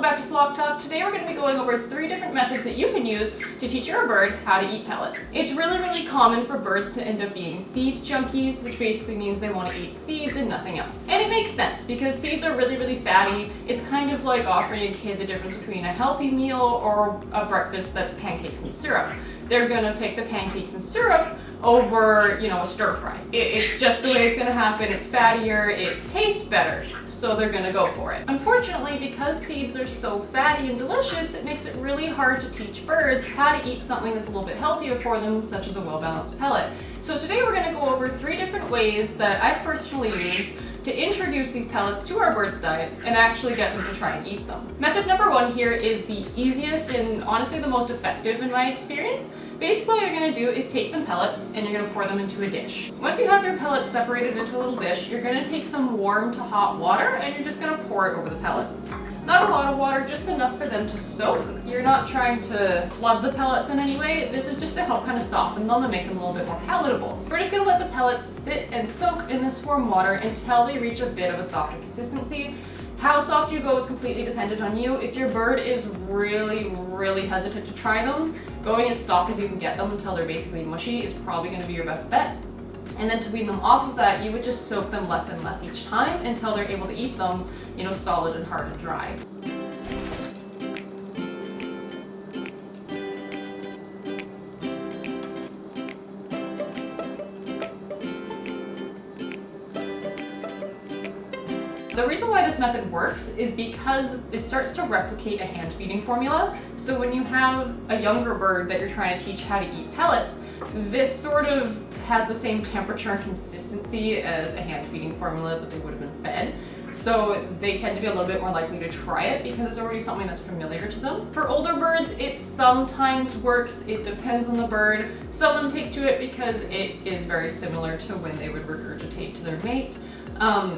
welcome back to Flock Talk. Today we're going to be going over 3 different methods that you can use to teach your bird how to eat pellets. It's really common for birds to end up being seed junkies, which basically means they want to eat seeds and nothing else. And it makes sense because seeds are really fatty. It's kind of like offering a kid the difference between a healthy meal or a breakfast that's pancakes and syrup. They're gonna pick the pancakes and syrup over, a stir fry. It's just the way it's gonna happen. It's fattier, it tastes better, so they're gonna go for it. Unfortunately, because seeds are so fatty and delicious, it makes it really hard to teach birds how to eat something that's a little bit healthier for them, such as a well-balanced pellet. So today we're gonna go over 3 different ways that I've personally used to introduce these pellets to our birds' diets and actually get them to try and eat them. Method number 1 here is the easiest and honestly the most effective in my experience. Basically what you're going to do is take some pellets and you're going to pour them into a dish. Once you have your pellets separated into a little dish, you're going to take some warm to hot water and you're just going to pour it over the pellets. Not a lot of water, just enough for them to soak. You're not trying to flood the pellets in any way. This is just to help kind of soften them and make them a little bit more palatable. We're just going to let the pellets sit and soak in this warm water until they reach a bit of a softer consistency. How soft you go is completely dependent on you. If your bird is really hesitant to try them, going as soft as you can get them until they're basically mushy is probably going to be your best bet. And then to wean them off of that, you would just soak them less and less each time until they're able to eat them, solid and hard and dry. The reason why this method works is because it starts to replicate a hand feeding formula. So when you have a younger bird that you're trying to teach how to eat pellets, this sort of has the same temperature and consistency as a hand feeding formula that they would have been fed. So they tend to be a little bit more likely to try it because it's already something that's familiar to them. For older birds, it sometimes works. It depends on the bird. Some of them take to it because it is very similar to when they would regurgitate to their mate.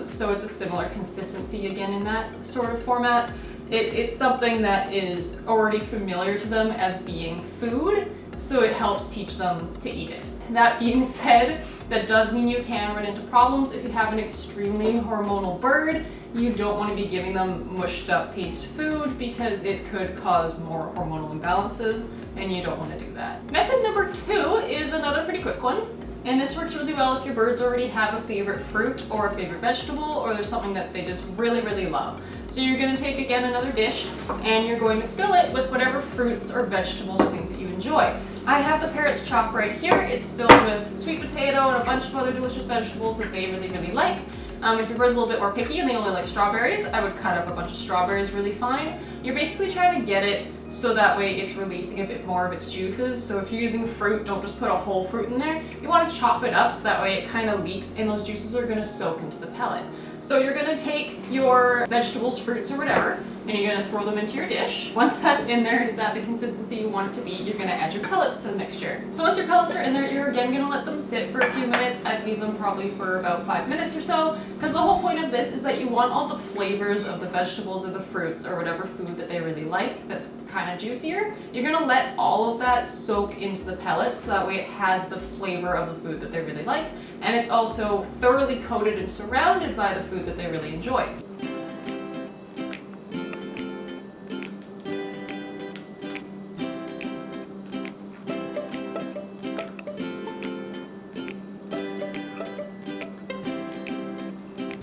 So it's a similar consistency again in that sort of format. It's something that is already familiar to them as being food, so it helps teach them to eat it. That being said, that does mean you can run into problems if you have an extremely hormonal bird. You don't want to be giving them mushed up paste food because it could cause more hormonal imbalances, and you don't want to do that. Method number 2 is another pretty quick one. And this works really well if your birds already have a favorite fruit or a favorite vegetable, or there's something that they just really love. So you're going to take again another dish and you're going to fill it with whatever fruits or vegetables or things that you enjoy. I have the Pellets chop right here. It's filled with sweet potato and a bunch of other delicious vegetables that they really like. If your bird's a little bit more picky and they only like strawberries, I would cut up a bunch of strawberries really fine. You're basically trying to get it so that way it's releasing a bit more of its juices. So if you're using fruit, don't just put a whole fruit in there. You want to chop it up so that way it kind of leaks and those juices are going to soak into the pellet. So you're going to take your vegetables, fruits, or whatever, and you're going to throw them into your dish. Once that's in there and it's at the consistency you want it to be, you're going to add your pellets to the mixture. So once your pellets are in there, you're again going to let them sit for a few minutes. I'd leave them probably for about 5 minutes or so, because the whole point of this is that you want all the flavors of the vegetables or the fruits or whatever food that they really like that's kind of juicier. You're going to let all of that soak into the pellets so that way it has the flavor of the food that they really like, and it's also thoroughly coated and surrounded by the food that they really enjoy.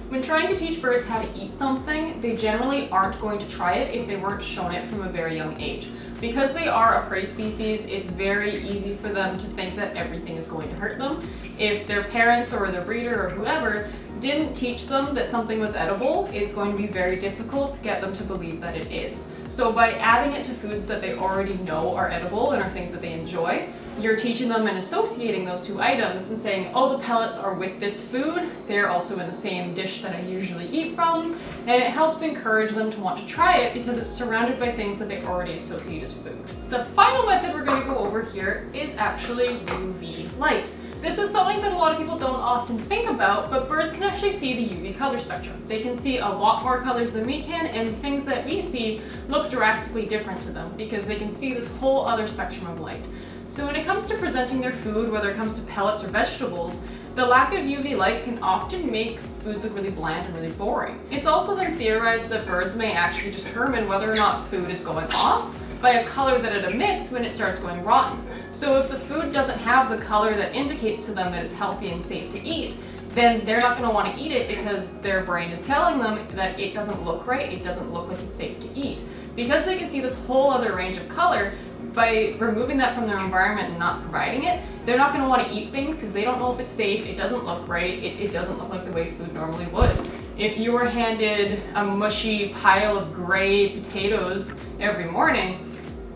When trying to teach birds how to eat something, they generally aren't going to try it if they weren't shown it from a very young age. Because they are a prey species, it's very easy for them to think that everything is going to hurt them. If their parents or their breeder or whoever didn't teach them that something was edible, it's going to be very difficult to get them to believe that it is. So by adding it to foods that they already know are edible and are things that they enjoy, you're teaching them and associating those 2 items and saying, oh, the pellets are with this food, they're also in the same dish that I usually eat from, and it helps encourage them to want to try it because it's surrounded by things that they already associate as food. The final method we're going to go over here is actually UV light. This is something that a lot of people don't often think about, but birds can actually see the UV color spectrum. They can see a lot more colors than we can, and things that we see look drastically different to them because they can see this whole other spectrum of light. So when it comes to presenting their food, whether it comes to pellets or vegetables, the lack of UV light can often make foods look really bland and really boring. It's also been theorized that birds may actually determine whether or not food is going off by a color that it emits when it starts going rotten. So if the food doesn't have the color that indicates to them that it's healthy and safe to eat, then they're not going to want to eat it because their brain is telling them that it doesn't look right, it doesn't look like it's safe to eat. Because they can see this whole other range of color, by removing that from their environment and not providing it, they're not going to want to eat things because they don't know if it's safe, it doesn't look right, it doesn't look like the way food normally would. If you were handed a mushy pile of gray potatoes every morning,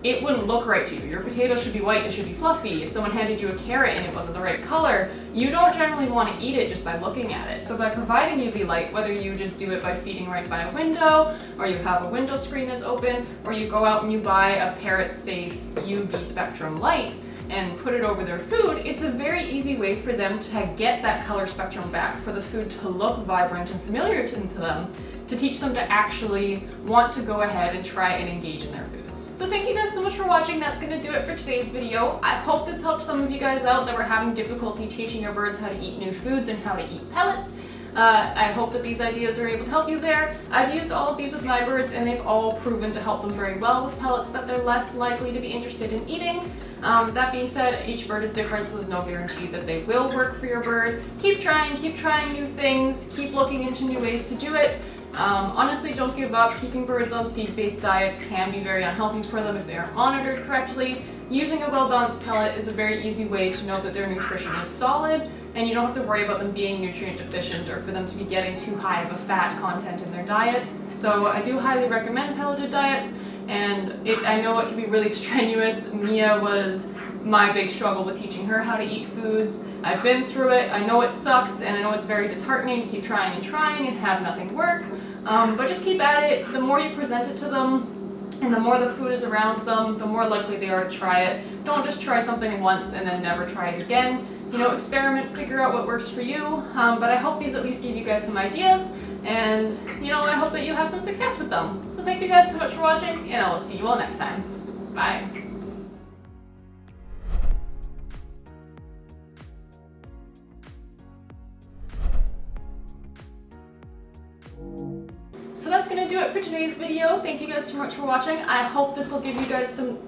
it wouldn't look right to you. Your potatoes should be white, it should be fluffy. If someone handed you a carrot and it wasn't the right color, you don't generally want to eat it just by looking at it. So by providing UV light, whether you just do it by feeding right by a window, or you have a window screen that's open, or you go out and you buy a parrot-safe UV spectrum light and put it over their food, it's a very easy way for them to get that color spectrum back, for the food to look vibrant and familiar to them, to teach them to actually want to go ahead and try and engage in their foods. So thank you guys so much for watching. That's going to do it for today's video. I hope this helped some of you guys out that were having difficulty teaching your birds how to eat new foods and how to eat pellets. I hope that these ideas are able to help you there. I've used all of these with my birds and they've all proven to help them very well with pellets that they're less likely to be interested in eating. That being said, each bird is different, so there's no guarantee that they will work for your bird. Keep trying new things, keep looking into new ways to do it. Honestly, don't give up. Keeping birds on seed-based diets can be very unhealthy for them if they aren't monitored correctly. Using a well-balanced pellet is a very easy way to know that their nutrition is solid, and you don't have to worry about them being nutrient deficient or for them to be getting too high of a fat content in their diet. So I do highly recommend pelleted diets, and I know it can be really strenuous. Mia was my big struggle with teaching her how to eat foods. I've been through it, I know it sucks, and I know it's very disheartening to keep trying and have nothing work, but just keep at it. The more you present it to them, and the more the food is around them, the more likely they are to try it. Don't just try something once and then never try it again. You know, experiment, figure out what works for you, but I hope these at least give you guys some ideas, and you know, I hope that you have some success with them. So thank you guys so much for watching, and I will see you all next time. Bye. So that's going to do it for today's video. Thank you guys so much for watching. I hope this will give you guys some